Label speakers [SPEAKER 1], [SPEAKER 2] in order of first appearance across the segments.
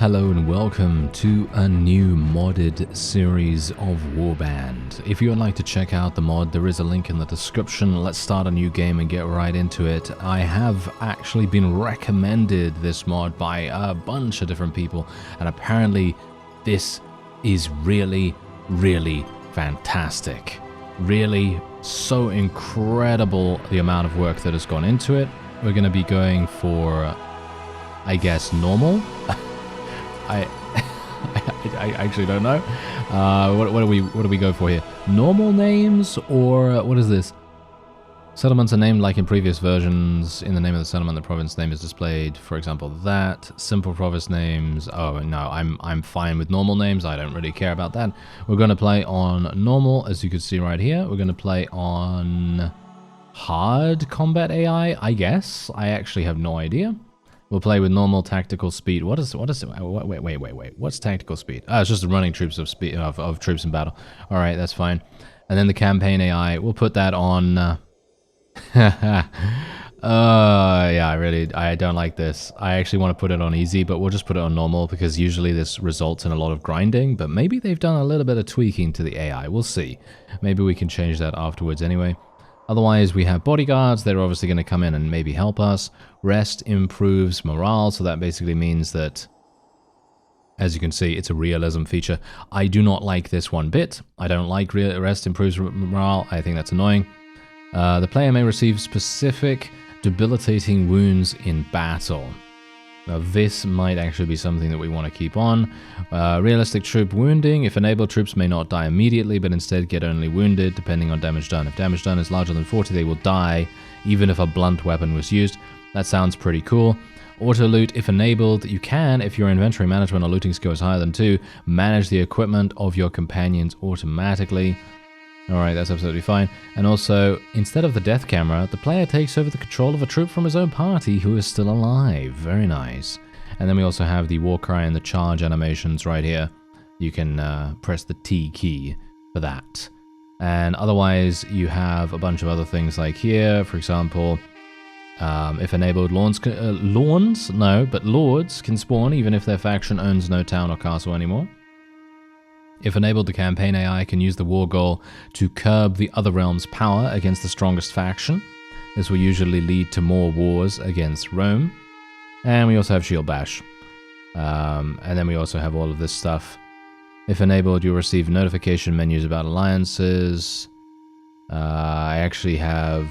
[SPEAKER 1] Hello and welcome to a new modded series of Warband. If you would like to check out the mod, there is a link in the description. Let's start a new game and get right into it. I have actually been recommended this mod by a bunch of different people, and apparently this is really fantastic. Really so incredible, the amount of work that has gone into it. We're going to be going for, I guess, normal. I actually don't know. What do we go for here? Normal names, or what is this? Settlements are named like in previous versions. In the name of the settlement, the province name is displayed. For example, that simple province names. Oh no, I'm fine with normal names. I don't really care about that. We're going to play on normal, as you can see right here. We're going to play on hard combat AI, I guess. I actually have no idea. We'll play with normal tactical speed. What is wait. What's tactical speed? Oh, it's just the running troops of speed of troops in battle. All right, that's fine. And then the campaign AI, we'll put that on. Yeah, I don't like this. I actually want to put it on easy, but we'll just put it on normal because usually this results in a lot of grinding. But maybe they've done a little bit of tweaking to the AI. We'll see. Maybe we can change that afterwards anyway. Otherwise, we have bodyguards. They're obviously going to come in and maybe help us. Rest improves morale, so that basically means that, as you can see, it's a realism feature. I do not like this one bit. I don't like rest improves morale. I think that's annoying. The player may receive specific debilitating wounds in battle. Now, this might actually be something that we want to keep on. Realistic troop wounding. If enabled, troops may not die immediately, but instead get only wounded, depending on damage done. If damage done is larger than 40, they will die, even if a blunt weapon was used. That sounds pretty cool. Auto loot. If enabled, you can, if your inventory management or looting skill is higher than 2, manage the equipment of your companions automatically. Alright, that's absolutely fine. And also, instead of the death camera, the player takes over the control of a troop from his own party who is still alive. Very nice. And then we also have the war cry and the charge animations right here. You can press the T key for that. And otherwise, you have a bunch of other things like here. For example, if enabled, lords can spawn even if their faction owns no town or castle anymore. If enabled, the campaign AI can use the war goal to curb the other realm's power against the strongest faction. This will usually lead to more wars against Rome. And we also have Shield Bash. And then we also have all of this stuff. If enabled, you'll receive notification menus about alliances. I actually have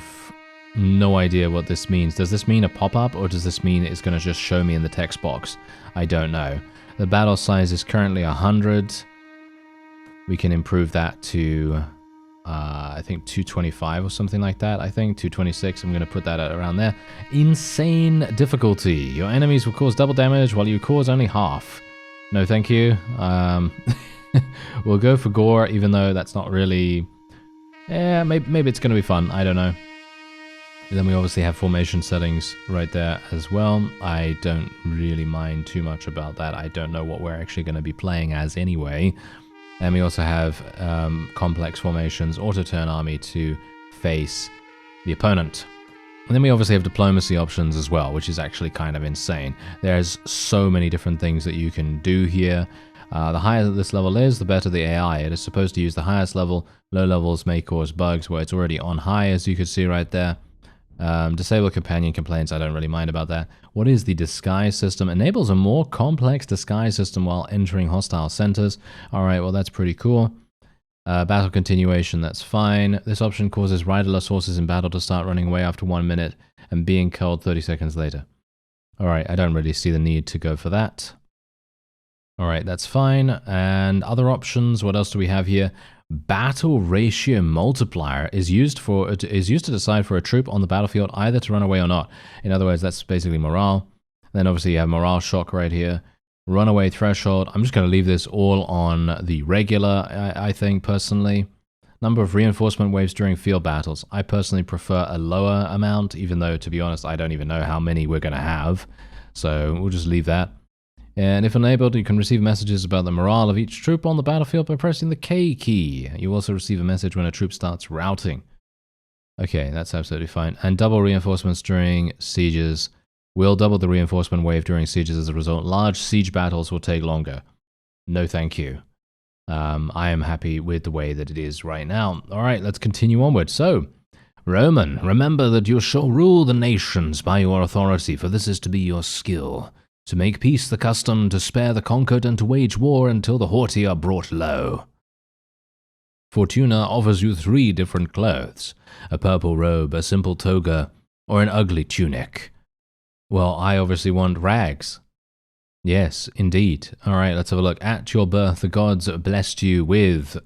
[SPEAKER 1] no idea what this means. Does this mean a pop-up, or does this mean it's going to just show me in the text box? I don't know. The battle size is currently 100. We can improve that to, I think 225 or something like that. I think 226. I'm going to put that at around there. Insane difficulty. Your enemies will cause double damage while you cause only half. No, thank you. We'll go for gore, even though that's not really... Yeah, maybe it's going to be fun. I don't know. And then we obviously have formation settings right there as well. I don't really mind too much about that. I don't know what we're actually going to be playing as anyway. And we also have complex formations, auto-turn army to face the opponent. And then we obviously have diplomacy options as well, which is actually kind of insane. There's so many different things that you can do here. The higher this level is, the better the AI. It is supposed to use the highest level. Low levels may cause bugs where it's already on high, as you can see right there. Disable companion complaints, I don't really mind about that. What is the disguise system? Enables a more complex disguise system while entering hostile centers. Alright, well that's pretty cool. Battle continuation, that's fine. This option causes riderless horses in battle to start running away after 1 minute and being killed 30 seconds later. Alright, I don't really see the need to go for that. Alright, that's fine. And other options, what else do we have here? Battle ratio multiplier is used to decide for a troop on the battlefield either to run away or not. In other words, that's basically morale. Then obviously you have morale shock right here. Runaway threshold. I'm just going to leave this all on the regular, I think, personally. Number of reinforcement waves during field battles. I personally prefer a lower amount, even though, to be honest, I don't even know how many we're going to have. So we'll just leave that. And if enabled, you can receive messages about the morale of each troop on the battlefield by pressing the K key. You also receive a message when a troop starts routing. Okay, that's absolutely fine. And double reinforcements during sieges We'll double the reinforcement wave during sieges as a result. Large siege battles will take longer. No thank you. I am happy with the way that it is right now. Alright, let's continue onward. So, Roman, remember that you shall rule the nations by your authority, for this is to be your skill. To make peace the custom, to spare the conquered, and to wage war until the haughty are brought low. Fortuna offers you 3 different clothes, a purple robe, a simple toga, or an ugly tunic. Well, I obviously want rags. Yes, indeed. Alright, let's have a look. At your birth, the gods blessed you with...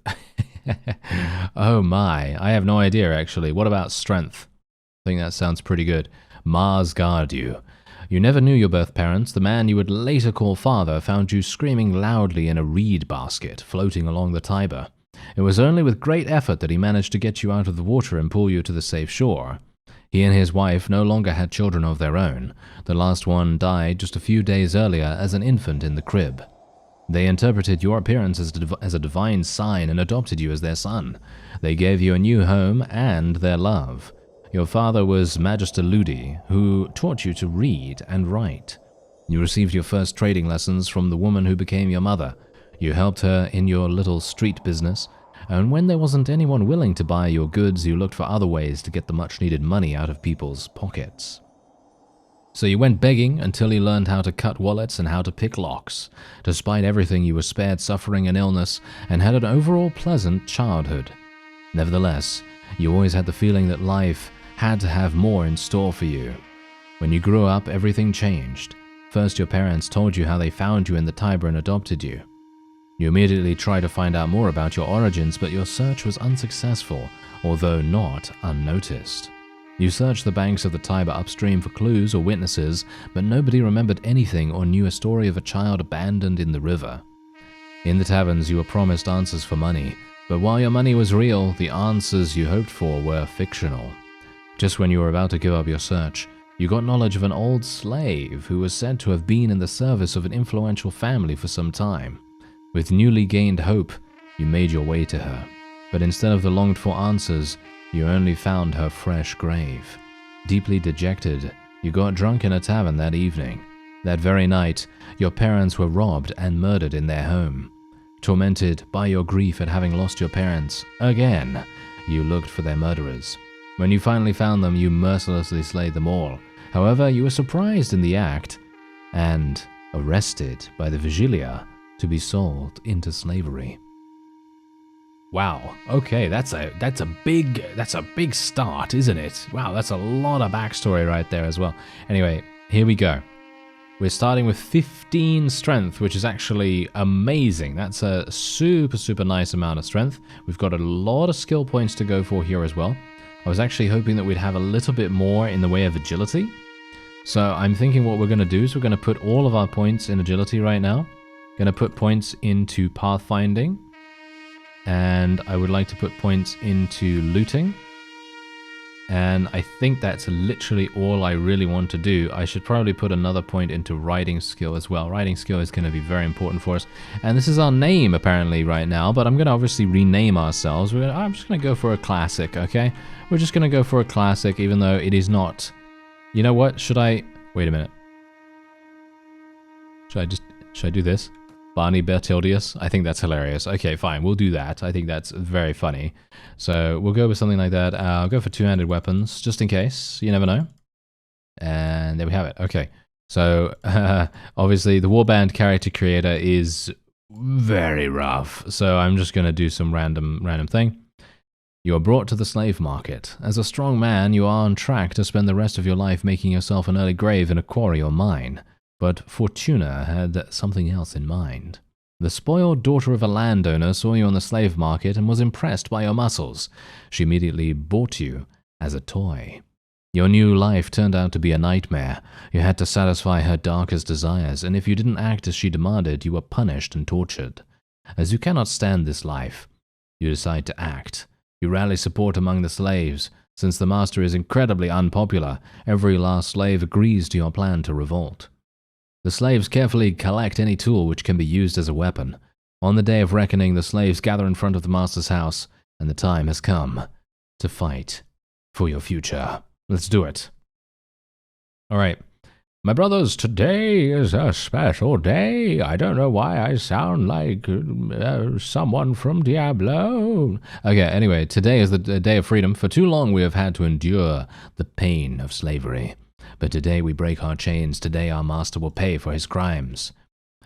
[SPEAKER 1] Oh my, I have no idea actually. What about strength? I think that sounds pretty good. Mars guard you. You never knew your birth parents. The man you would later call father found you screaming loudly in a reed basket floating along the Tiber. It was only with great effort that he managed to get you out of the water and pull you to the safe shore. He and his wife no longer had children of their own. The last one died just a few days earlier as an infant in the crib. They interpreted your appearance as a divine sign and adopted you as their son. They gave you a new home and their love. Your father was Magister Ludi, who taught you to read and write. You received your first trading lessons from the woman who became your mother. You helped her in your little street business, and when there wasn't anyone willing to buy your goods, you looked for other ways to get the much-needed money out of people's pockets. So you went begging until you learned how to cut wallets and how to pick locks. Despite everything, you were spared suffering and illness and had an overall pleasant childhood. Nevertheless, you always had the feeling that life had to have more in store for you. When you grew up, everything changed. First, your parents told you how they found you in the Tiber and adopted you. You immediately tried to find out more about your origins, but your search was unsuccessful, although not unnoticed. You searched the banks of the Tiber upstream for clues or witnesses, but nobody remembered anything or knew a story of a child abandoned in the river. In the taverns, you were promised answers for money, but while your money was real, the answers you hoped for were fictional. Just when you were about to give up your search, you got knowledge of an old slave who was said to have been in the service of an influential family for some time. With newly gained hope, you made your way to her, but instead of the longed-for answers, you only found her fresh grave. Deeply dejected, you got drunk in a tavern that evening. That very night, your parents were robbed and murdered in their home. Tormented by your grief at having lost your parents again, you looked for their murderers. When you finally found them, you mercilessly slayed them all. However, you were surprised in the act and arrested by the Vigilia to be sold into slavery. Wow. Okay, that's a big start, isn't it? Wow, that's a lot of backstory right there as well. Anyway, here we go. We're starting with 15 strength, which is actually amazing. That's a super nice amount of strength. We've got a lot of skill points to go for here as well. I was actually hoping that we'd have a little bit more in the way of agility. So I'm thinking what we're going to do is we're going to put all of our points in agility right now. Going to put points into pathfinding. And I would like to put points into looting. And I think that's literally all I really want to do. I should probably put another point into riding skill as well. Riding skill is going to be very important for us. And this is our name apparently right now, but I'm going to obviously rename ourselves. I'm just going to go for a classic, okay? We're just going to go for a classic, even though it is not... You know what? Should I... Wait a minute. Should I do this? Barney Bertildius. I think that's hilarious. Okay, fine. We'll do that. I think that's very funny. So we'll go with something like that. I'll go for two-handed weapons, just in case. You never know. And there we have it. Okay. So, obviously, the Warband character creator is very rough. So I'm just going to do some random thing. You are brought to the slave market. As a strong man, you are on track to spend the rest of your life making yourself an early grave in a quarry or mine. But Fortuna had something else in mind. The spoiled daughter of a landowner saw you on the slave market and was impressed by your muscles. She immediately bought you as a toy. Your new life turned out to be a nightmare. You had to satisfy her darkest desires, and if you didn't act as she demanded, you were punished and tortured. As you cannot stand this life, you decide to act. You rally support among the slaves. Since the master is incredibly unpopular, every last slave agrees to your plan to revolt. The slaves carefully collect any tool which can be used as a weapon. On the day of reckoning, the slaves gather in front of the master's house, and the time has come to fight for your future. Let's do it. All right. My brothers, today is a special day. I don't know why I sound like someone from Diablo. Okay, anyway, today is the day of freedom. For too long we have had to endure the pain of slavery. But today we break our chains. Today our master will pay for his crimes.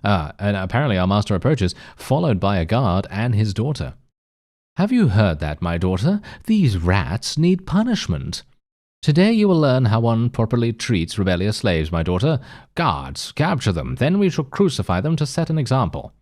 [SPEAKER 1] And apparently our master approaches, followed by a guard and his daughter. Have you heard that, my daughter? These rats need punishment. Today you will learn how one properly treats rebellious slaves, my daughter. Guards, capture them, then we shall crucify them to set an example.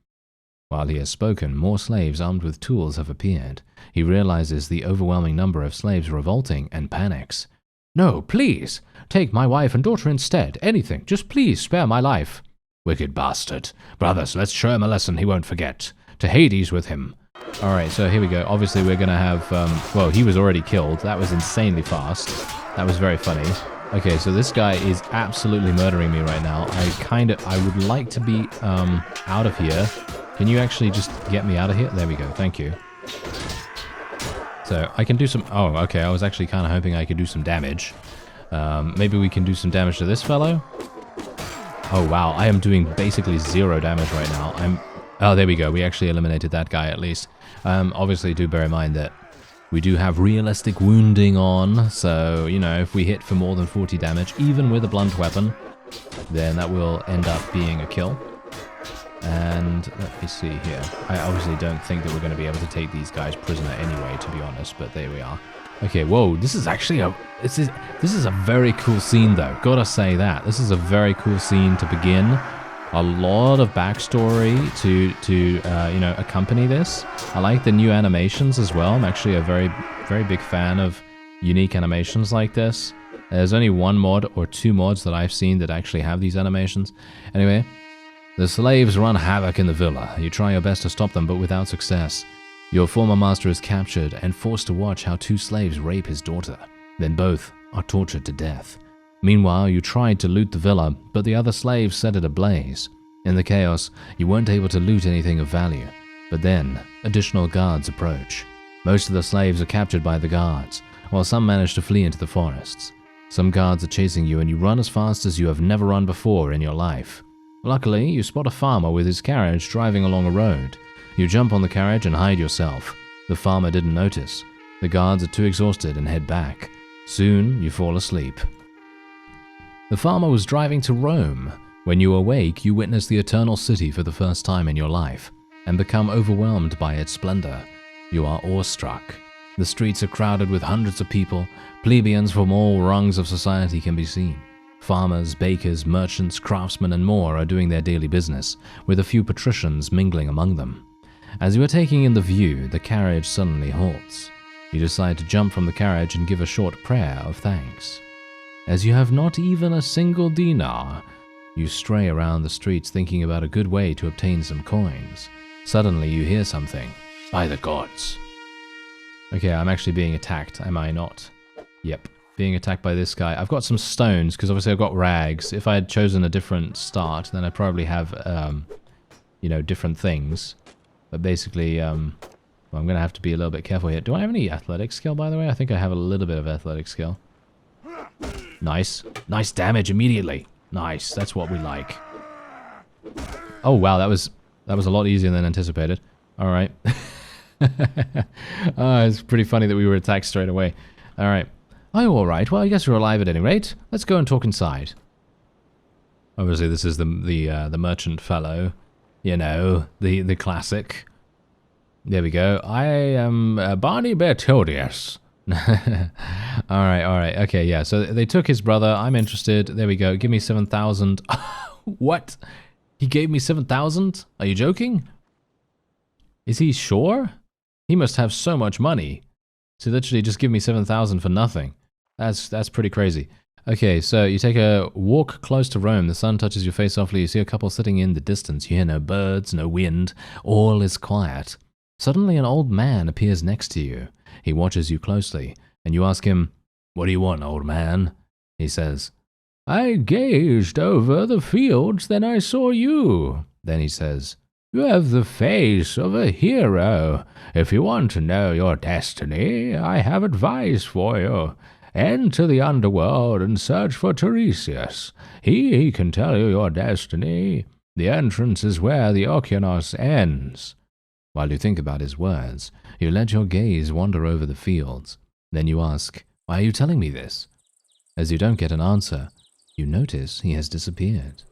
[SPEAKER 1] While he has spoken, more slaves armed with tools have appeared. He realizes the overwhelming number of slaves revolting and panics. No, please, take my wife and daughter instead. Anything, just please spare my life. Wicked bastard. Brothers, let's show him a lesson he won't forget. To Hades with him. Alright, so here we go. Obviously we're going to have, well, he was already killed. That was insanely fast. That was very funny. Okay, so this guy is absolutely murdering me right now. I would like to be, out of here. Can you actually just get me out of here? There we go, thank you. So, I can do some, oh, okay, I was actually kind of hoping I could do some damage. Maybe we can do some damage to this fellow? Oh, wow, I am doing basically 0 damage right now. Oh, there we go, we actually eliminated that guy at least. Obviously, do bear in mind that we do have realistic wounding on, so, you know, if we hit for more than 40 damage, even with a blunt weapon, then that will end up being a kill. And let me see here. I obviously don't think that we're going to be able to take these guys prisoner anyway, to be honest, but there we are. Okay, whoa, this is actually this is a very cool scene, though. Gotta say that. This is a very cool scene to begin. A lot of backstory to you know, accompany this. I like the new animations as well. I'm actually a very big fan of unique animations like this. There's only one mod or 2 mods that I've seen that actually have these animations. Anyway, the slaves run havoc in the villa. You try your best to stop them, but without success. Your former master is captured and forced to watch how 2 slaves rape his daughter. Then both are tortured to death. Meanwhile, you tried to loot the villa, but the other slaves set it ablaze. In the chaos, you weren't able to loot anything of value. But then, additional guards approach. Most of the slaves are captured by the guards, while some manage to flee into the forests. Some guards are chasing you and you run as fast as you have never run before in your life. Luckily, you spot a farmer with his carriage driving along a road. You jump on the carriage and hide yourself. The farmer didn't notice. The guards are too exhausted and head back. Soon, you fall asleep. The farmer was driving to Rome. When you awake, you witness the eternal city for the first time in your life, and become overwhelmed by its splendor. You are awestruck. The streets are crowded with hundreds of people. Plebeians from all rungs of society can be seen. Farmers, bakers, merchants, craftsmen, and more are doing their daily business, with a few patricians mingling among them. As you are taking in the view, the carriage suddenly halts. You decide to jump from the carriage and give a short prayer of thanks. As you have not even a single dinar, you stray around the streets thinking about a good way to obtain some coins. Suddenly you hear something. By the gods. Okay, I'm actually being attacked, am I not? Yep, being attacked by this guy. I've got some stones, because obviously I've got rags. If I had chosen a different start, then I'd probably have, you know, different things. But basically, well, I'm going to have to be a little bit careful here. Do I have any athletic skill, by the way? I think I have a little bit of athletic skill. Nice. Nice damage immediately. Nice. That's what we like. Oh, wow. That was a lot easier than anticipated. All right. It's pretty funny that we were attacked straight away. All right. Oh, all right. Well, I guess you're alive at any rate. Let's go and talk inside. Obviously, this is the merchant fellow. You know, the classic. There we go. I am Barney Bertodius. Alright, okay, yeah, so they took his brother, I'm interested, there we go, give me 7,000, what? He gave me 7,000? Are you joking? Is he sure? He must have so much money. So literally just give me 7,000 for nothing. That's pretty crazy. Okay, so you take a walk close to Rome, the sun touches your face softly, you see a couple sitting in the distance, you hear no birds, no wind, all is quiet. Suddenly an old man appears next to you. He watches you closely, and you ask him, "What do you want, old man?" He says, "I gazed over the fields, then I saw you." Then he says, "You have the face of a hero. If you want to know your destiny, I have advice for you.
[SPEAKER 2] Enter the underworld and search for Tiresias. He can tell you your destiny. The entrance is where the Okeanos ends."
[SPEAKER 1] While you think about his words, you let your gaze wander over the fields. Then you ask, "Why are you telling me this?" As you don't get an answer, you notice he has disappeared.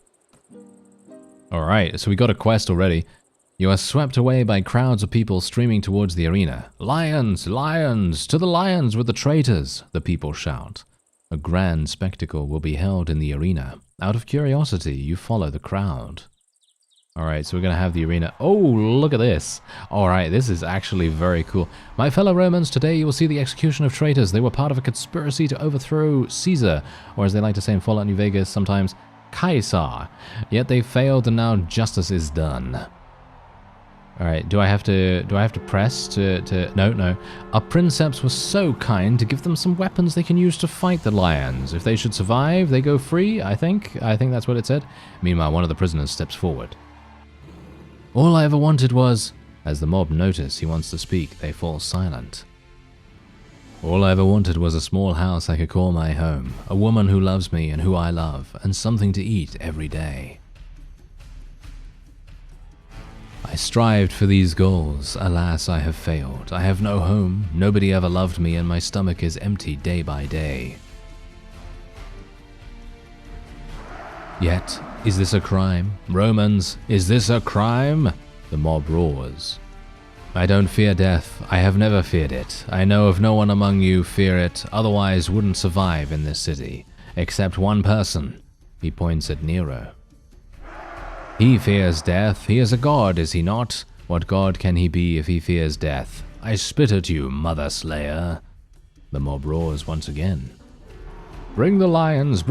[SPEAKER 1] Alright, so we got a quest already. You are swept away by crowds of people streaming towards the arena. "Lions! Lions! To the lions with the traitors!" the people shout. A grand spectacle will be held in the arena. Out of curiosity, you follow the crowd. Alright, so we're going to have the arena. Oh, look at this. Alright, this is actually very cool. "My fellow Romans, today you will see the execution of traitors. They were part of a conspiracy to overthrow Caesar, or as they like to say in Fallout New Vegas sometimes, Caesar. Yet they failed and now justice is done." Alright, do I have to press to no. "Our princeps was so kind to give them some weapons they can use to fight the lions. If they should survive, they go free," I think that's what it said. Meanwhile, one of the prisoners steps forward. "All I ever wanted was..." As the mob notice he wants to speak, they fall silent. "All I ever wanted was a small house I could call my home, a woman who loves me and who I love, and something to eat every day. I strived for these goals, alas I have failed. I have no home, nobody ever loved me, and my stomach is empty day by day. Yet, is this a crime? Romans, is this a crime?" The mob roars. "I don't fear death. I have never feared it. I know of no one among you fear it, otherwise wouldn't survive in this city. Except one person." He points at Nero. "He fears death. He is a god, is he not? What god can he be if he fears death? I spit at you, mother slayer." The mob roars once again. Bring the lions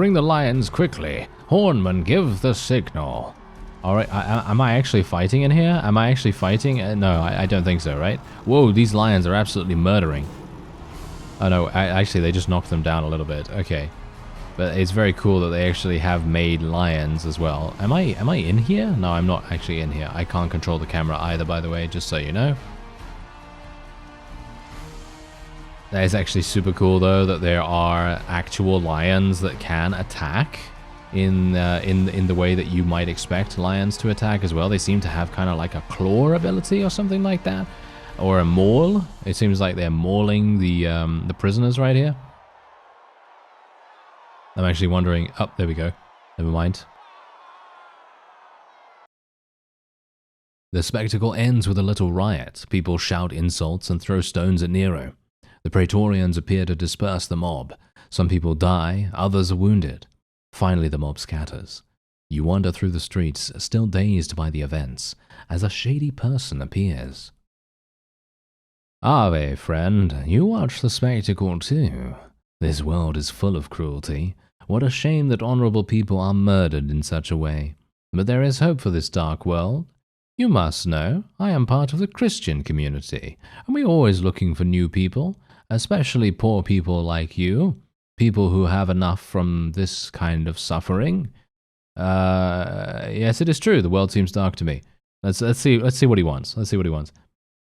[SPEAKER 1] quickly. Hornman, give the signal." Alright, am I actually fighting in here? Am I actually fighting? No, I don't think so, right? Whoa, these lions are absolutely murdering. Oh no, actually they just knocked them down a little bit. Okay. But it's very cool that they actually have made lions as well. Am I in here? No, I'm not actually in here. I can't control the camera either, by the way, just so you know. That is actually super cool, though, that there are actual lions that can attack in the way that you might expect lions to attack as well. They seem to have kind of like a claw ability or something like that, or a maul. It seems like they're mauling the prisoners right here. I'm actually wondering... Oh, there we go. Never mind. The spectacle ends with a little riot. People shout insults and throw stones at Nero. The Praetorians appear to disperse the mob. Some people die, others are wounded. Finally, the mob scatters. You wander through the streets, still dazed by the events, as a shady person appears. "Ave, friend, you watch the spectacle too. This world is full of cruelty. What a shame that honorable people are murdered in such a way. But there is hope for this dark world. You must know, I am part of the Christian community, and we are always looking for new people, especially poor people like you, people who have enough from this kind of suffering. Yes, it is true, the world seems dark to me. Let's see what he wants. Let's see what he wants.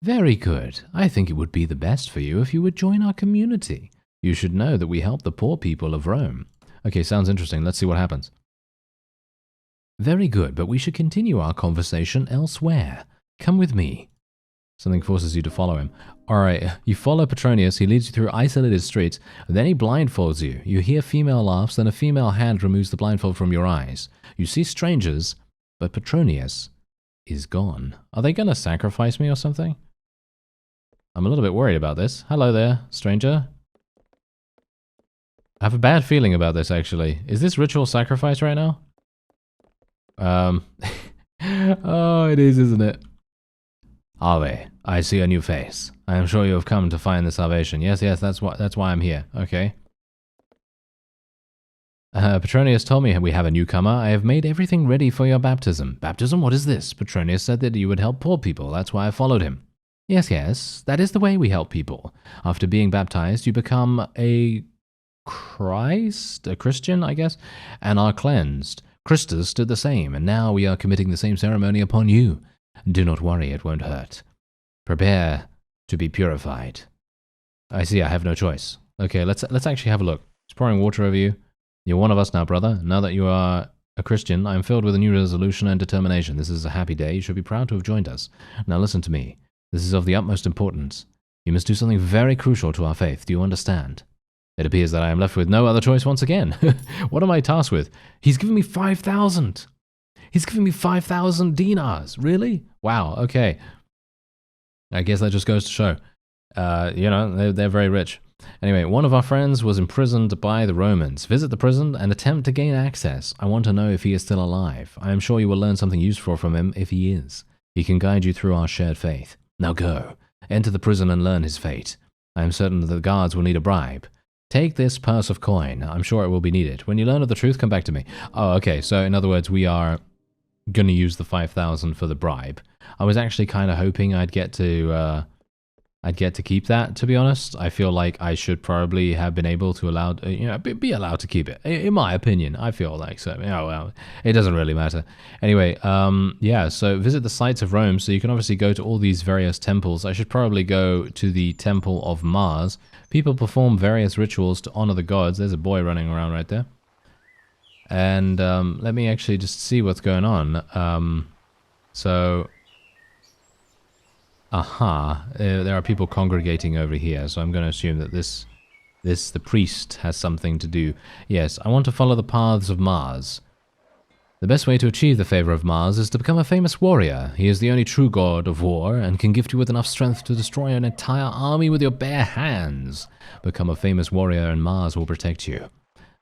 [SPEAKER 1] Very good. I think it would be the best for you if you would join our community. You should know that we help the poor people of Rome. Okay, sounds interesting. Let's see what happens. Very good, but we should continue our conversation elsewhere. Come with me. Something forces you to follow him. Alright, you follow Petronius, he leads you through isolated streets, then he blindfolds you. You hear female laughs, then a female hand removes the blindfold from your eyes. You see strangers, but Petronius is gone. Are they gonna sacrifice me or something? I'm a little bit worried about this. Hello there, stranger. I have a bad feeling about this, actually. Is this ritual sacrifice right now? Oh, it is, isn't it? Ave, I see a new face. I am sure you have come to find the salvation. Yes, that's why I'm here. Okay. Petronius told me we have a newcomer. I have made everything ready for your baptism. Baptism? What is this? Petronius said that you would help poor people. That's why I followed him. Yes, that is the way we help people. After being baptized, you become a Christian, I guess, and are cleansed. Christus did the same, and now we are committing the same ceremony upon you. Do not worry, it won't hurt. Prepare to be purified. I see, I have no choice. Okay, let's actually have a look. It's pouring water over you. You're one of us now, brother. Now that you are a Christian, I am filled with a new resolution and determination. This is a happy day. You should be proud to have joined us. Now listen to me. This is of the utmost importance. You must do something very crucial to our faith. Do you understand? It appears that I am left with no other choice once again. What am I tasked with? He's given me 5,000. He's giving me 5,000 dinars. Really? Wow, okay. I guess that just goes to show. You know, they're very rich. Anyway, one of our friends was imprisoned by the Romans. Visit the prison and attempt to gain access. I want to know if he is still alive. I am sure you will learn something useful from him if he is. He can guide you through our shared faith. Now go. Enter the prison and learn his fate. I am certain that the guards will need a bribe. Take this purse of coin. I'm sure it will be needed. When you learn of the truth, come back to me. Oh, okay. So in other words, we are going to use the 5,000 for the bribe. I was actually kind of hoping I'd get to keep that, to be honest. I feel like I should probably have been able to be allowed to keep it. In my opinion, I feel like so. Oh, well, it doesn't really matter. Anyway, yeah, so visit the sites of Rome. So you can obviously go to all these various temples. I should probably go to the Temple of Mars. People perform various rituals to honor the gods. There's a boy running around right there. And let me actually just see what's going on. There are people congregating over here, so I'm going to assume that the priest has something to do. Yes, I want to follow the paths of Mars. The best way to achieve the favor of Mars is to become a famous warrior. He is the only true god of war and can gift you with enough strength to destroy an entire army with your bare hands. Become a famous warrior and Mars will protect you.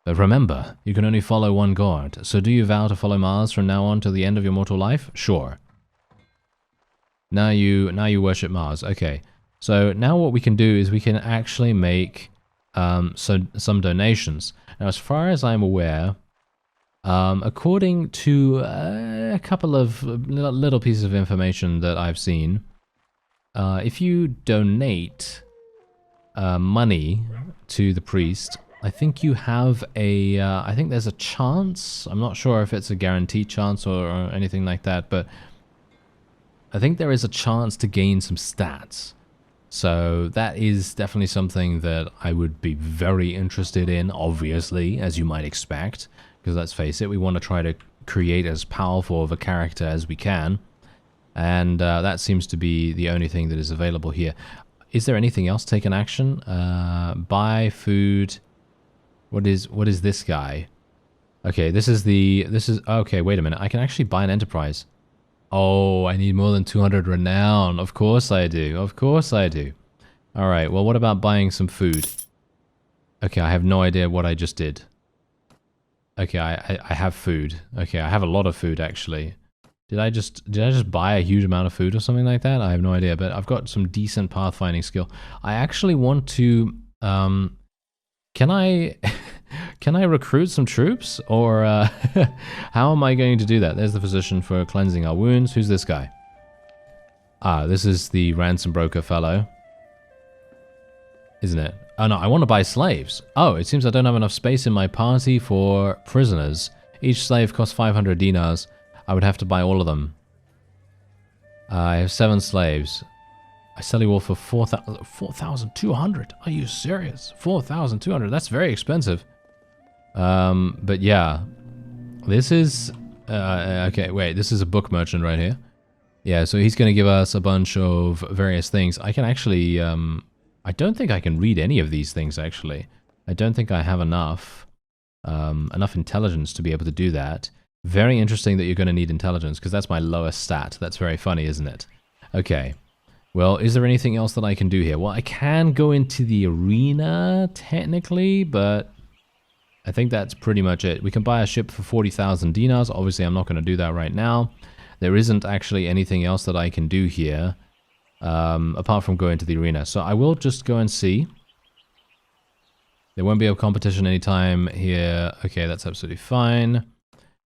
[SPEAKER 1] But remember, you can only follow one god, so do you vow to follow Mars from now on to the end of your mortal life? Sure. Now you worship Mars. Okay. So now what we can do is we can actually make some donations. Now, as far as I'm aware, according to a couple of little pieces of information that I've seen, if you donate money to the priest, I think you have I think there's a chance. I'm not sure if it's a guaranteed chance or anything like that, but I think there is a chance to gain some stats. So that is definitely something that I would be very interested in, obviously, as you might expect. Because let's face it, we want to try to create as powerful of a character as we can. And that seems to be the only thing that is available here. Is there anything else? Take an action? Buy food. What is this guy? Okay, okay, wait a minute. I can actually buy an enterprise. Oh, I need more than 200 renown. Of course I do. Of course I do. Alright, well, what about buying some food? Okay, I have no idea what I just did. Okay, I have food. Okay, I have a lot of food, actually. Did I just buy a huge amount of food or something like that? I have no idea, but I've got some decent pathfinding skill. I actually want to... Can I... Can I recruit some troops? Or how am I going to do that? There's the physician for cleansing our wounds. Who's this guy? Ah, this is the ransom broker fellow. Isn't it? Oh no, I want to buy slaves. Oh, it seems I don't have enough space in my party for prisoners. Each slave costs 500 dinars. I would have to buy all of them. I have 7 slaves. I sell you all for 4,200. Are you serious? 4,200. That's very expensive. But yeah, this is, okay, wait, this is a book merchant right here. Yeah, so he's going to give us a bunch of various things. I can actually, I don't think I can read any of these things, actually. I don't think I have enough intelligence to be able to do that. Very interesting that you're going to need intelligence, because that's my lowest stat. That's very funny, isn't it? Okay. Well, is there anything else that I can do here? Well, I can go into the arena, technically, but I think that's pretty much it. We can buy a ship for 40,000 dinars. Obviously, I'm not going to do that right now. There isn't actually anything else that I can do here, apart from going to the arena. So I will just go and see. There won't be a competition anytime here. Okay, that's absolutely fine.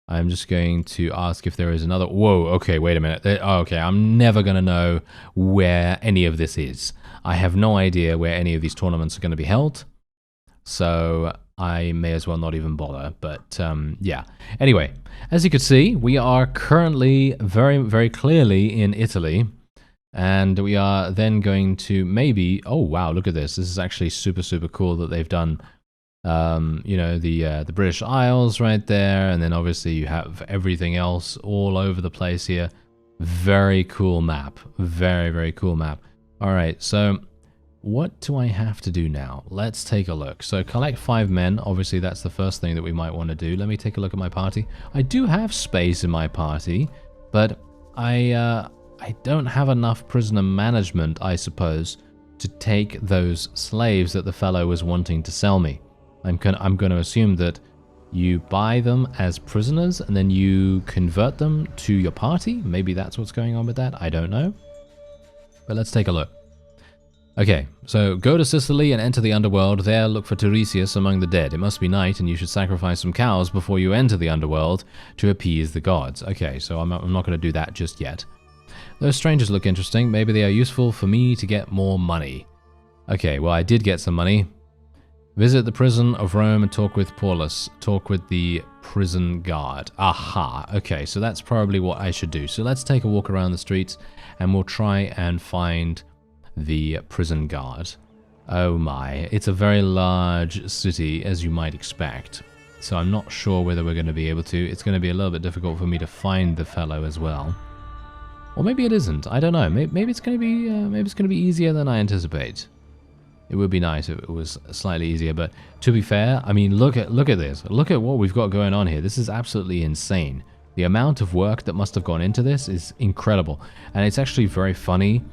[SPEAKER 1] I'm just going to ask if there is another... Whoa, okay, wait a minute. Okay, I'm never going to know where any of this is. I have no idea where any of these tournaments are going to be held. So I may as well not even bother. But yeah. Anyway, as you can see, we are currently very, very clearly in Italy. And we are then going to maybe... Oh, wow, look at this. This is actually super, super cool that they've done, you know, the British Isles right there. And then obviously you have everything else all over the place here. Very cool map. Very, very cool map. All right, so what do I have to do now? Let's take a look. So collect 5 men. Obviously, that's the first thing that we might want to do. Let me take a look at my party. I do have space in my party, but I don't have enough prisoner management, I suppose, to take those slaves that the fellow was wanting to sell me. I'm going to assume that you buy them as prisoners and then you convert them to your party. Maybe that's what's going on with that. I don't know. But let's take a look. Okay, so go to Sicily and enter the underworld. There, look for Tiresias among the dead. It must be night, and you should sacrifice some cows before you enter the underworld to appease the gods. Okay, so I'm not going to do that just yet. Those strangers look interesting. Maybe they are useful for me to get more money. Okay, well, I did get some money. Visit the prison of Rome and talk with Paulus. Talk with the prison guard. Aha, okay, so that's probably what I should do. So let's take a walk around the streets, and we'll try and find the prison guard. Oh my, it's a very large city, as you might expect. So I'm not sure whether we're going to be able to. It's going to be a little bit difficult for me to find the fellow as well. Or maybe it isn't. I don't know. Maybe it's going to be easier than I anticipate. It would be nice if it was slightly easier, but to be fair, I mean, look at this. Look at what we've got going on here. This is absolutely insane. The amount of work that must have gone into this is incredible, and it's actually very funny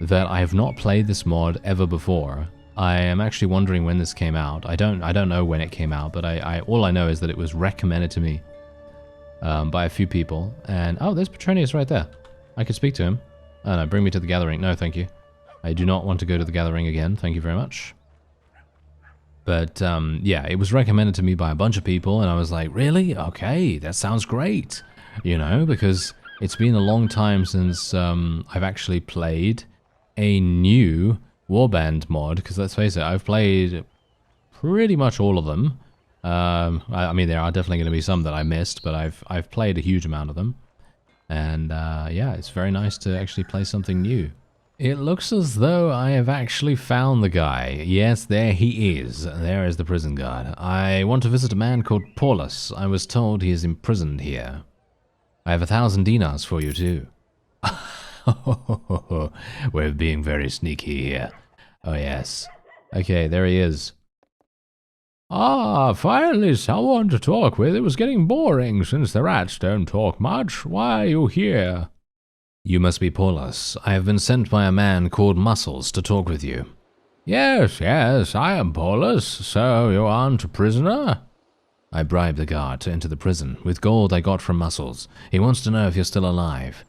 [SPEAKER 1] that I have not played this mod ever before. I am actually wondering when this came out. I don't know when it came out, but all I know is that it was recommended to me by a few people. And oh, there's Petronius right there. I could speak to him. Oh no, bring me to the gathering. No, thank you. I do not want to go to the gathering again. Thank you very much. But yeah, it was recommended to me by a bunch of people, and I was like, really? Okay, that sounds great. You know, because it's been a long time since I've actually played a new Warband mod, because let's face it, I've played pretty much all of them. I mean, there are definitely going to be some that I missed, but I've played a huge amount of them. And yeah, it's very nice to actually play something new. It looks as though I have actually found the guy. Yes, there he is. There is the prison guard. I want to visit a man called Paulus. I was told he is imprisoned here. I have 1,000 dinars for you too. We're being very sneaky here. Oh yes. Okay, there he is. Ah, finally someone to talk with. It was getting boring since the rats don't talk much. Why are you here? You must be Paulus. I have been sent by a man called Muscles to talk with you. Yes, I am Paulus. So you aren't a prisoner? I bribed the guard to enter the prison with gold I got from Muscles. He wants to know if you're still alive.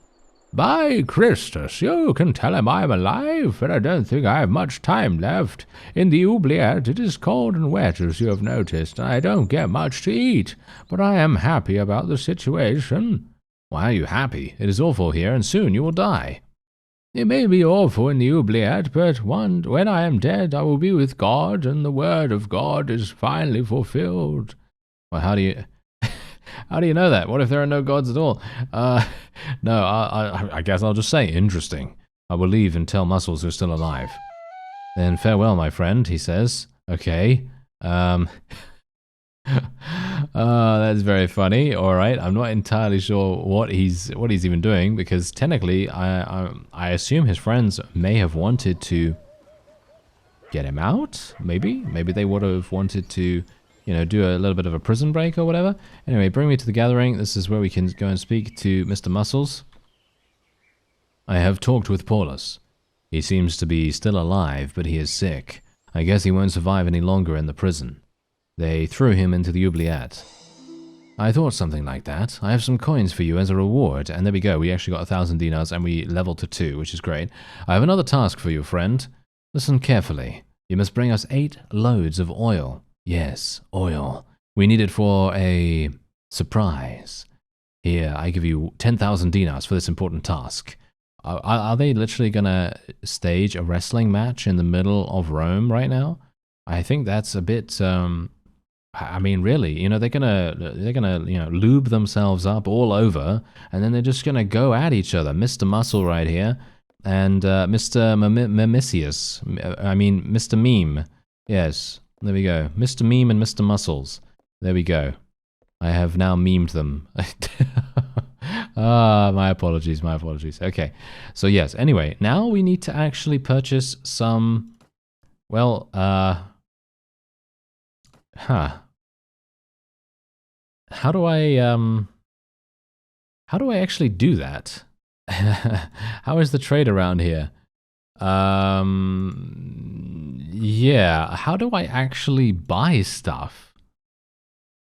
[SPEAKER 1] By Christus, you can tell him I'm alive, but I don't think I have much time left. In the oubliette it is cold and wet, as you have noticed, and I don't get much to eat, but I am happy about the situation. Why are you happy? It is awful here, and soon you will die. It may be awful in the oubliette, but when I am dead I will be with God, and the word of God is finally fulfilled. Well, how do you know that? What if there are no gods at all? No, I guess I'll just say, interesting. I will leave and tell Muscles who's still alive. Then farewell, my friend, he says. Okay. That's very funny. All right, I'm not entirely sure what he's even doing, because technically, I assume his friends may have wanted to get him out. Maybe they would have wanted to, you know, do a little bit of a prison break or whatever. Anyway, bring me to the gathering. This is where we can go and speak to Mr. Muscles. I have talked with Paulus. He seems to be still alive, but he is sick. I guess he won't survive any longer in the prison. They threw him into the oubliette. I thought something like that. I have some coins for you as a reward. And there we go. We actually got 1,000 dinars and we leveled to 2, which is great. I have another task for you, friend. Listen carefully. You must bring us 8 loads of oil. Yes, oil. We need it for a surprise. Here, I give you 10,000 dinars for this important task. Are they literally going to stage a wrestling match in the middle of Rome right now? I think that's a bit, I mean, really, you know, they're gonna, you know, lube themselves up all over, and then they're just gonna go at each other. Mr. Muscle right here, and Mr. Memisius. I mean, Mr. Meme. Yes, there we go. Mr. Meme and Mr. Muscles. There we go. I have now memed them. Ah, my apologies, my apologies. Okay, so yes, anyway, now we need to actually purchase some, well, How do I actually do that? How is the trade around here? Yeah, how do I actually buy stuff?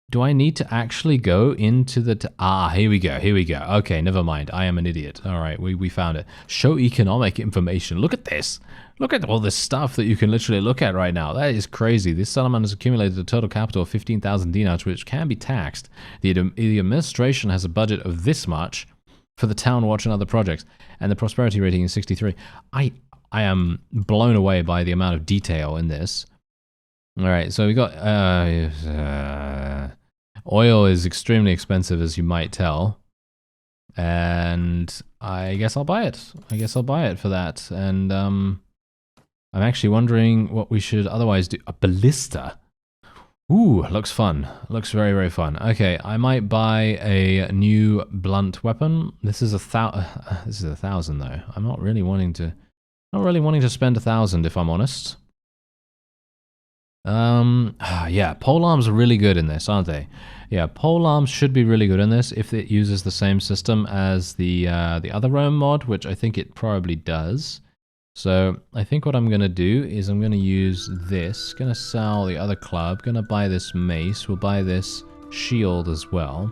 [SPEAKER 1] Do I need to actually go into the... here we go, here we go. Okay, never mind. I am an idiot. All right, we found it. Show economic information. Look at this. Look at all this stuff that you can literally look at right now. That is crazy. This settlement has accumulated a total capital of 15,000 dinars, which can be taxed. The administration has a budget of this much for the town watch and other projects, and the prosperity rating is 63. I am blown away by the amount of detail in this. All right, so we got... oil is extremely expensive, as you might tell. And I guess I'll buy it. I guess I'll buy it for that. And I'm actually wondering what we should otherwise do. A ballista. Ooh, looks fun. Looks very, very fun. Okay, I might buy a new blunt weapon. This is this is 1,000 though. I'm not really wanting to spend 1,000 if I'm honest. Yeah, polearms are really good in this, aren't they? Yeah, polearms should be really good in this if it uses the same system as the other Rome mod, which I think it probably does. So I think what I'm gonna do is I'm gonna use this, gonna sell the other club, gonna buy this mace, we'll buy this shield as well.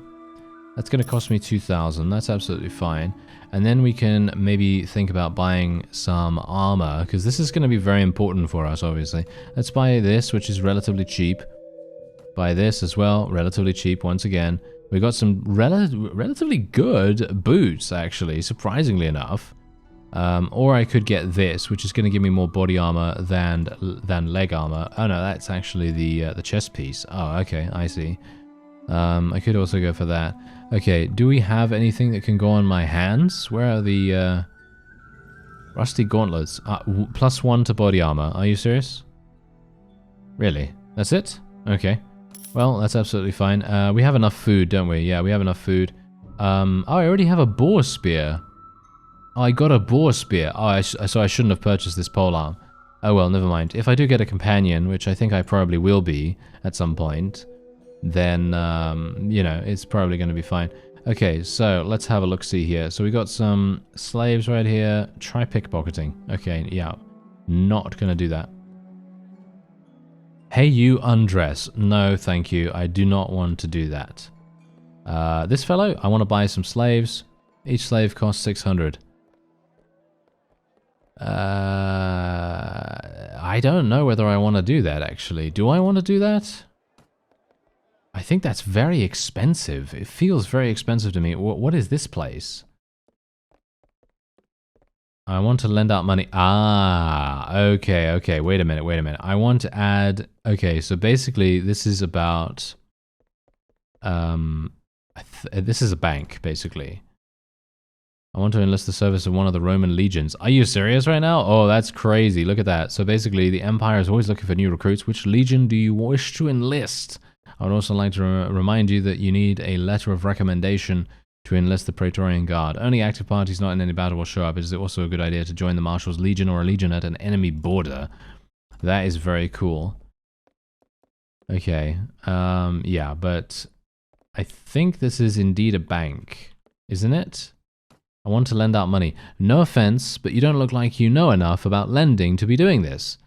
[SPEAKER 1] That's gonna cost me 2,000, that's absolutely fine. And then we can maybe think about buying some armor, because this is going to be very important for us, obviously. Let's buy this, which is relatively cheap. Buy this as well, relatively cheap once again. We got some relatively good boots, actually, surprisingly enough. Or I could get this, which is going to give me more body armor than leg armor. Oh no, that's actually the chest piece. Oh, okay, I see. I could also go for that. Okay, do we have anything that can go on my hands? Where are the rusty gauntlets? +1 to body armor. Are you serious? Really? That's it? Okay. Well, that's absolutely fine. We have enough food, don't we? Yeah, we have enough food. Oh, I already have a boar spear. Oh, I got a boar spear. Oh, so I shouldn't have purchased this polearm. Oh well, never mind. If I do get a companion, which I think I probably will be at some point, then, you know, it's probably going to be fine. Okay, so let's have a look-see here. So we got some slaves right here. Try pickpocketing. Okay, yeah. Not going to do that. Hey, you undress. No, thank you. I do not want to do that. This fellow, I want to buy some slaves. Each slave costs 600. I don't know whether I want to do that, actually. Do I want to do that? I think that's very expensive. It feels very expensive to me. What is this place? I want to lend out money. Ah, okay, okay. Wait a minute, wait a minute. I want to add... Okay, so basically this is about... this is a bank, basically. I want to enlist the service of one of the Roman legions. Are you serious right now? Oh, that's crazy. Look at that. So basically, the Empire is always looking for new recruits. Which legion do you wish to enlist? I would also like to remind you that you need a letter of recommendation to enlist the Praetorian Guard. Only active parties not in any battle will show up. It is also a good idea to join the Marshal's Legion or a legion at an enemy border. That is very cool. Okay. Yeah, but I think this is indeed a bank, isn't it? I want to lend out money. No offense, but you don't look like you know enough about lending to be doing this.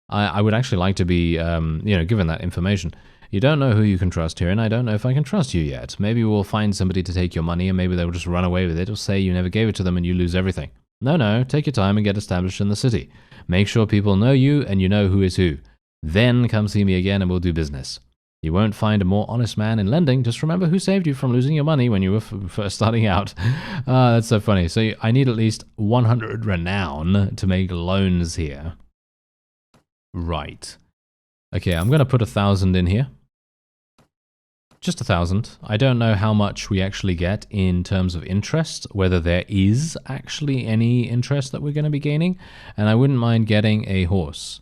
[SPEAKER 1] I would actually like to be, you know, given that information. You don't know who you can trust here, and I don't know if I can trust you yet. Maybe we'll find somebody to take your money, and maybe they'll just run away with it, or say you never gave it to them and you lose everything. No, take your time and get established in the city. Make sure people know you, and you know who is who. Then come see me again and we'll do business. You won't find a more honest man in lending. Just remember who saved you from losing your money when you were first starting out. That's so funny. So I need at least 100 renown to make loans here. Right. Okay, I'm going to put 1,000 in here. Just 1,000. I don't know how much we actually get in terms of interest, whether there is actually any interest that we're going to be gaining, and I wouldn't mind getting a horse.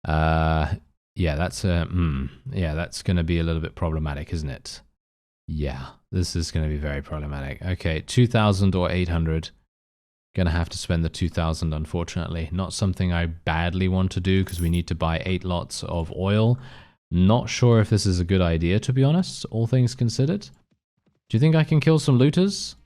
[SPEAKER 1] Yeah, that's yeah, that's going to be a little bit problematic, isn't it? Yeah, this is going to be very problematic. Okay, 2,000 or 800. Gonna have to spend the 2,000, unfortunately. Not something I badly want to do because we need to buy 8 lots of oil. Not sure if this is a good idea, to be honest, all things considered. Do you think I can kill some looters?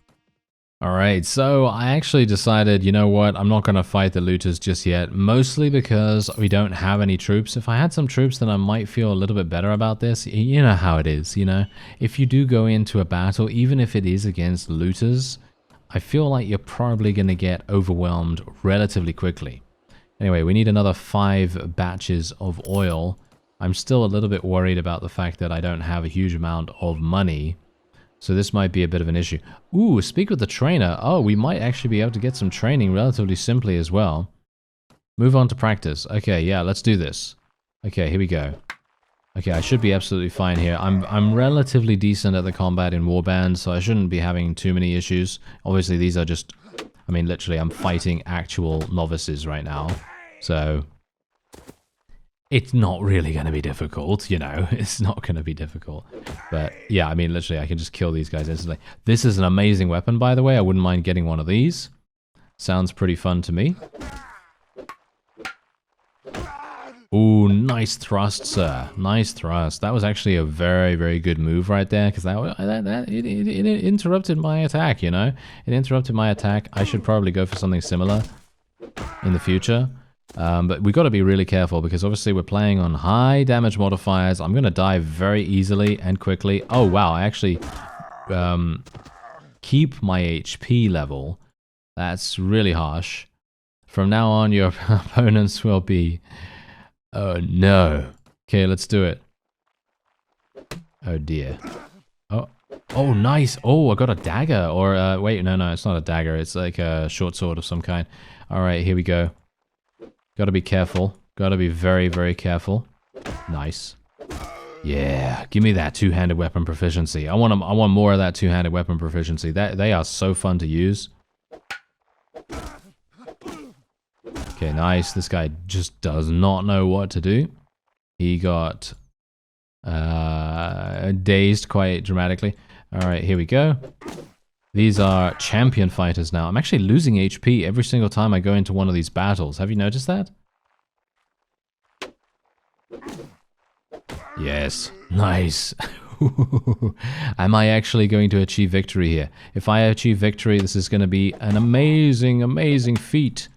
[SPEAKER 1] Alright, so I actually decided, you know what, I'm not going to fight the looters just yet, mostly because we don't have any troops. If I had some troops, then I might feel a little bit better about this. You know how it is, you know? If you do go into a battle, even if it is against looters, I feel like you're probably going to get overwhelmed relatively quickly. Anyway, we need another 5 batches of oil. I'm still a little bit worried about the fact that I don't have a huge amount of money. So this might be a bit of an issue. Ooh, speak with the trainer. Oh, we might actually be able to get some training relatively simply as well. Move on to practice. Okay, yeah, let's do this. Okay, here we go. Okay, I should be absolutely fine here. I'm relatively decent at the combat in Warband, so I shouldn't be having too many issues. Obviously, these are just... I mean, literally, I'm fighting actual novices right now. So... it's not really going to be difficult, you know. It's not going to be difficult. But, yeah, I mean, literally, I can just kill these guys instantly. This is an amazing weapon, by the way. I wouldn't mind getting one of these. Sounds pretty fun to me. Ooh, nice thrust, sir. Nice thrust. That was actually a very, very good move right there, because it interrupted my attack, you know? It interrupted my attack. I should probably go for something similar in the future. But we got to be really careful, because obviously we're playing on high damage modifiers. I'm going to die very easily and quickly. Oh, wow. I actually keep my HP level. That's really harsh. From now on, your opponents will be... oh, no. Okay, let's do it. Oh, dear. Oh, nice. Oh, I got a dagger. Or, wait, no, it's not a dagger. It's like a short sword of some kind. All right, here we go. Gotta be careful. Gotta be very, very careful. Nice. Yeah, give me that two-handed weapon proficiency. I want more of that two-handed weapon proficiency. They are so fun to use. Okay, nice. This guy just does not know what to do. He got dazed quite dramatically. All right, here we go. These are champion fighters now. I'm actually losing HP every single time I go into one of these battles. Have you noticed that? Yes. Nice. Am I actually going to achieve victory here? If I achieve victory, this is going to be an amazing, amazing feat.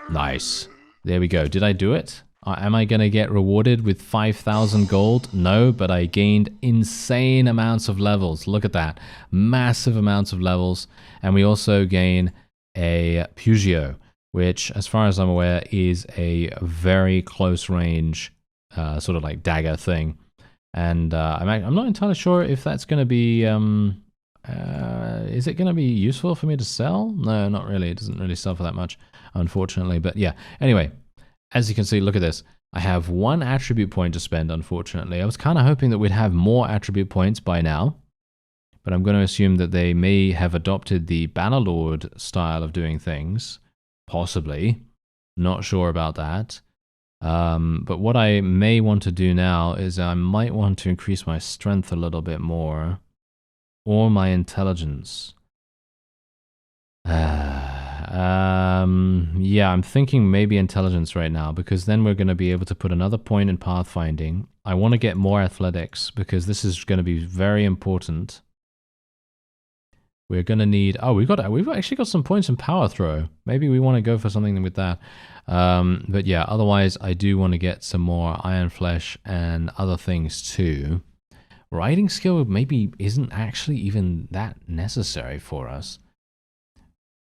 [SPEAKER 1] Nice. There we go. Did I do it? Am I going to get rewarded with 5,000 gold? No, but I gained insane amounts of levels. Look at that. Massive amounts of levels. And we also gain a Pugio, which, as far as I'm aware, is a very close range, sort of like dagger thing. And I'm not entirely sure if that's going to be... is it going to be useful for me to sell? No, not really. It doesn't really sell for that much, unfortunately. But yeah, anyway... as you can see, look at this. I have 1 attribute point to spend, unfortunately. I was kind of hoping that we'd have more attribute points by now. But I'm going to assume that they may have adopted the Bannerlord style of doing things. Possibly. Not sure about that. But what I may want to do now is I might want to increase my strength a little bit more. Or my intelligence. Yeah, I'm thinking maybe intelligence right now, because then we're going to be able to put another point in pathfinding. I want to get more athletics, because this is going to be very important. We're going to need... oh, we've actually got some points in power throw. Maybe we want to go for something with that. But yeah, otherwise I do want to get some more iron flesh and other things too. Riding skill maybe isn't actually even that necessary for us.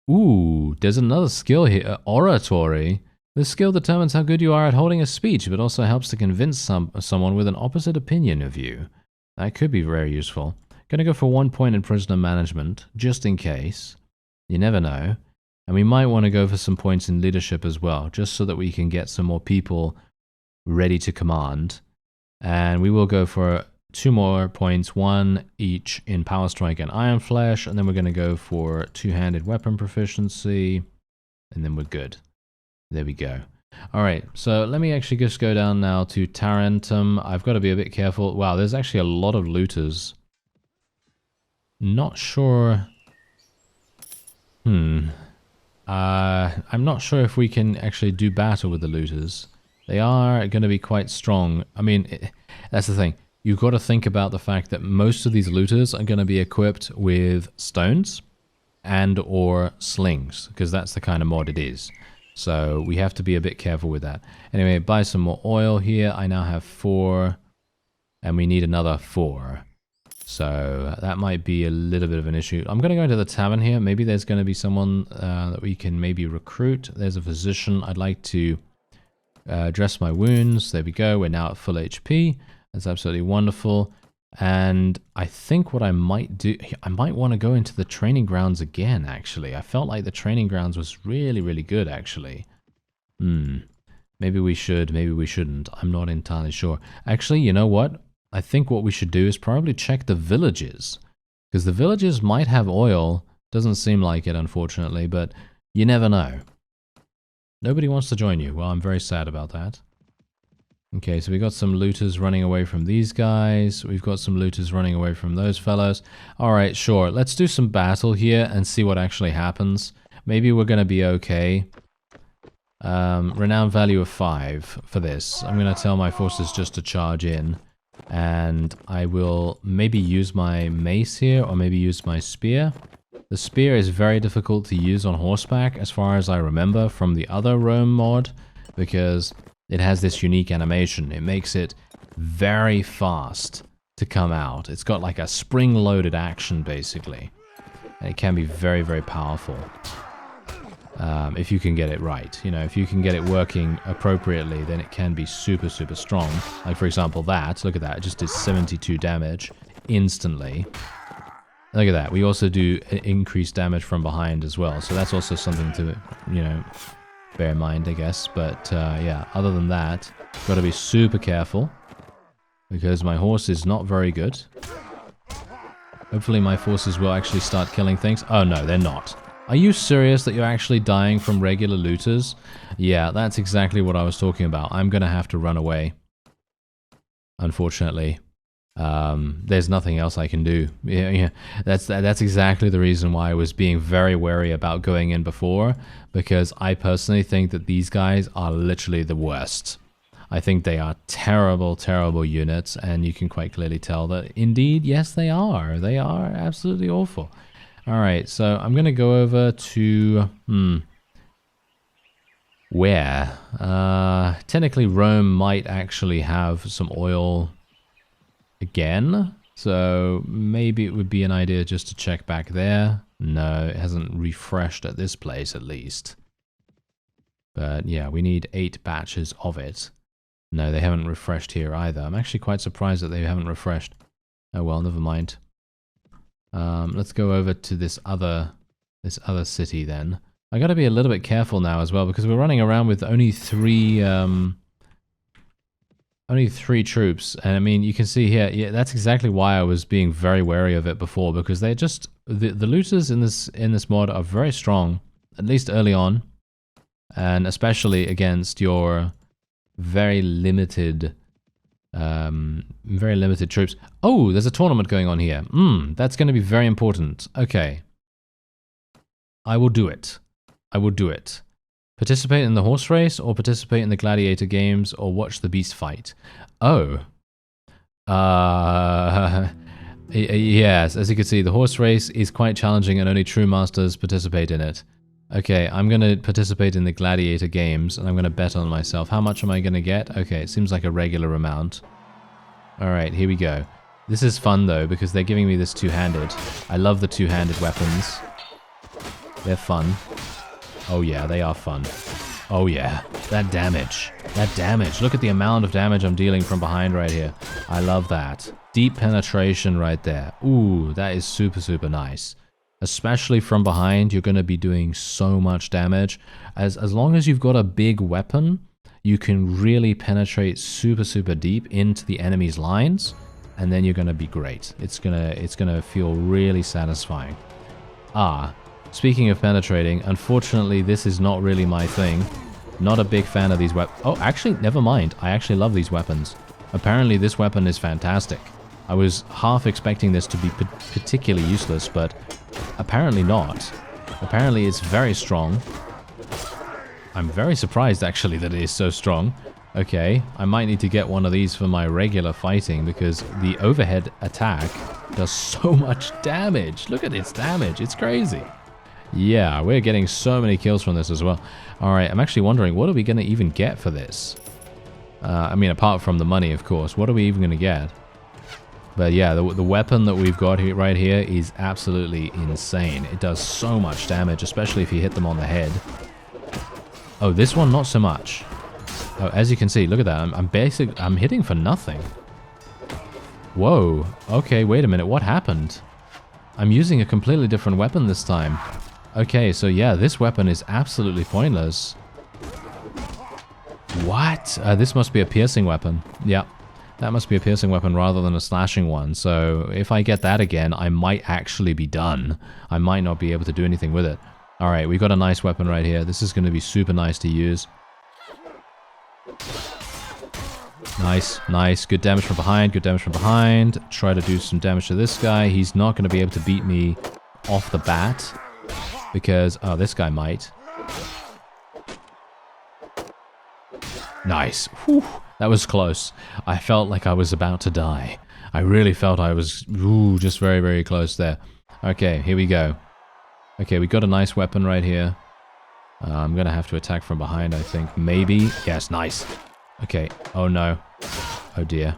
[SPEAKER 1] Ooh, there's another skill here, oratory. This skill determines how good you are at holding a speech, but also helps to convince someone with an opposite opinion of you. That could be very useful. Gonna go for 1 point in prisoner management, just in case. You never know. And we might want to go for some points in leadership as well, just so that we can get some more people ready to command. And we will go for 2 more points, 1 each in Power Strike and Iron Flesh, and then we're going to go for two-handed weapon proficiency, and then we're good. There we go. Alright, so let me actually just go down now to Tarentum. I've got to be a bit careful. Wow, there's actually a lot of looters. Not sure... I'm not sure if we can actually do battle with the looters. They are going to be quite strong. I mean, that's the thing. You've got to think about the fact that most of these looters are going to be equipped with stones and or slings, because that's the kind of mod it is. So we have to be a bit careful with that. Anyway, buy some more oil here. I now have 4, and we need another 4. So that might be a little bit of an issue. I'm going to go into the tavern here. Maybe there's going to be someone that we can maybe recruit. There's a physician. I'd like to dress my wounds. There we go. We're now at full HP. That's absolutely wonderful. And I think what I might do, I might want to go into the training grounds again, actually. I felt like the training grounds was really, really good, actually. Maybe we should, maybe we shouldn't. I'm not entirely sure. Actually, you know what? I think what we should do is probably check the villages. Because the villages might have oil. Doesn't seem like it, unfortunately, but you never know. Nobody wants to join you. Well, I'm very sad about that. Okay, so we got some looters running away from these guys. We've got some looters running away from those fellows. Alright, sure. Let's do some battle here and see what actually happens. Maybe we're going to be okay. Renown value of 5 for this. I'm going to tell my forces just to charge in. And I will maybe use my mace here, or maybe use my spear. The spear is very difficult to use on horseback, as far as I remember from the other Rome mod, because it has this unique animation. It makes it very fast to come out. It's got like a spring-loaded action, basically. And it can be very, very powerful. If you can get it right. You know, if you can get it working appropriately, then it can be super, super strong. Like, for example, that. Look at that. It just did 72 damage instantly. Look at that. We also do increased damage from behind as well. So that's also something to, you know, bear in mind, I guess. But yeah, other than that, got to be super careful, because my horse is not very good. Hopefully my forces will actually start killing things. Oh no, they're not. Are you serious that you're actually dying from regular looters? Yeah, that's exactly what I was talking about. I'm going to have to run away, unfortunately. There's nothing else I can do. Yeah, that's exactly the reason why I was being very wary about going in before, because I personally think that these guys are literally the worst. I think they are terrible, terrible units, and you can quite clearly tell that indeed, yes, they are. They are absolutely awful. Alright, so I'm going to go over to... where? Technically, Rome might actually have some oil again, so maybe it would be an idea just to check back there. No, it hasn't refreshed at this place, at least. But yeah, we need 8 batches of it. No, they haven't refreshed here either. I'm actually quite surprised that they haven't refreshed. Oh well, never mind. Let's go over to this other city then. I got to be a little bit careful now as well, because we're running around with only 3 troops, and I mean, you can see here, yeah, that's exactly why I was being very wary of it before, because they're just the looters in this mod are very strong, at least early on, and especially against your very limited troops. Oh, there's a tournament going on here. That's going to be very important. Okay, I will do it. I will do it. Participate in the horse race, or participate in the gladiator games, or watch the beast fight. Oh. Yes, as you can see, the horse race is quite challenging and only true masters participate in it. Okay, I'm going to participate in the gladiator games, and I'm going to bet on myself. How much am I going to get? Okay, it seems like a regular amount. Alright, here we go. This is fun, though, because they're giving me this two-handed. I love the two-handed weapons. They're fun. Oh yeah, they are fun. Oh yeah, that damage. That damage. Look at the amount of damage I'm dealing from behind right here. I love that. Deep penetration right there. Ooh, that is super, super nice. Especially from behind, you're going to be doing so much damage. As long as you've got a big weapon, you can really penetrate super, super deep into the enemy's lines. and then you're going to be great. It's gonna feel really satisfying. Speaking of penetrating, unfortunately this is not really my thing. Not a big fan of these weapons. Oh, actually, never mind. I actually love these weapons. Apparently this weapon is fantastic. I was half expecting this to be particularly useless, but apparently not. Apparently it's very strong. I'm very surprised actually that it is so strong. Okay, I might need to get one of these for my regular fighting because the overhead attack does so much damage. Look at its damage. It's crazy. Yeah, we're getting so many kills from this as well. Alright, I'm actually wondering, what are we going to even get for this? I mean, apart from the money, of course. What are we even going to get? But yeah, the weapon that we've got right here is absolutely insane. It does so much damage, especially if you hit them on the head. Oh, this one, not so much. Oh, as you can see, look at that. I'm hitting for nothing. Whoa. Okay, wait a minute. What happened? I'm using a completely different weapon this time. Okay, so yeah, this weapon is absolutely pointless. What? This must be a piercing weapon. Yep. That must be a piercing weapon rather than a slashing one. So if I get that again, I might actually be done. I might not be able to do anything with it. Alright, we got a nice weapon right here. This is going to be super nice to use. Nice, nice. Good damage from behind, good damage from behind. Try to do some damage to this guy. He's not going to be able to beat me off the bat. Because, oh, this guy might. Nice. Whew, that was close. I felt like I was about to die. I really felt I was just very, very close there. Okay, here we go. Okay, we got a nice weapon right here. I'm going to have to attack from behind, I think. Maybe. Yes, nice. Okay. Oh, no. Oh, dear.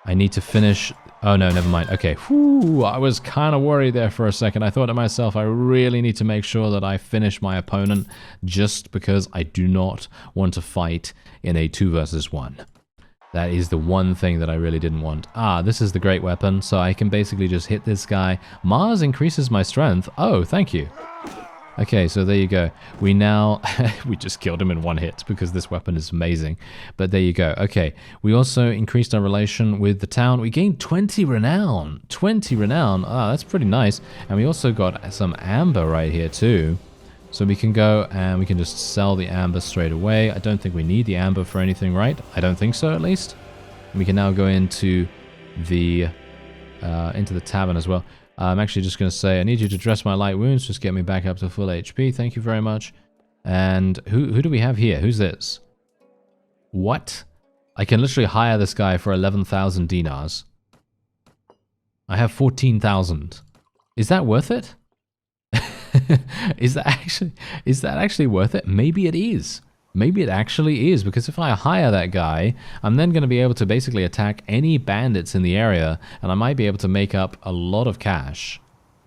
[SPEAKER 1] I need to finish... Oh, no, never mind. Okay. Whew, I was kind of worried there for a second. I thought to myself, I really need to make sure that I finish my opponent just because I do not want to fight in a 2 versus 1. That is the one thing that I really didn't want. This is the great weapon, so I can basically just hit this guy. Mars increases my strength. Oh, thank you. Okay, so there you go. We now... we just killed him in 1 hit because this weapon is amazing. But there you go. Okay, we also increased our relation with the town. We gained 20 renown. 20 renown. That's pretty nice. And we also got some amber right here too. So we can go and we can just sell the amber straight away. I don't think we need the amber for anything, right? I don't think so, at least. And we can now go into the tavern as well. I'm actually just going to say, I need you to dress my light wounds. Just get me back up to full HP. Thank you very much. And who do we have here? Who's this? What? I can literally hire this guy for 11,000 dinars. I have 14,000. Is that worth it? Is that actually worth it? Maybe it is. Maybe it actually is, because if I hire that guy, I'm then going to be able to basically attack any bandits in the area, and I might be able to make up a lot of cash.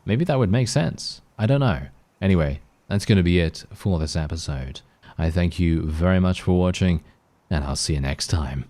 [SPEAKER 1] Maybe that would make sense. I don't know. Anyway, that's going to be it for this episode. I thank you very much for watching, and I'll see you next time.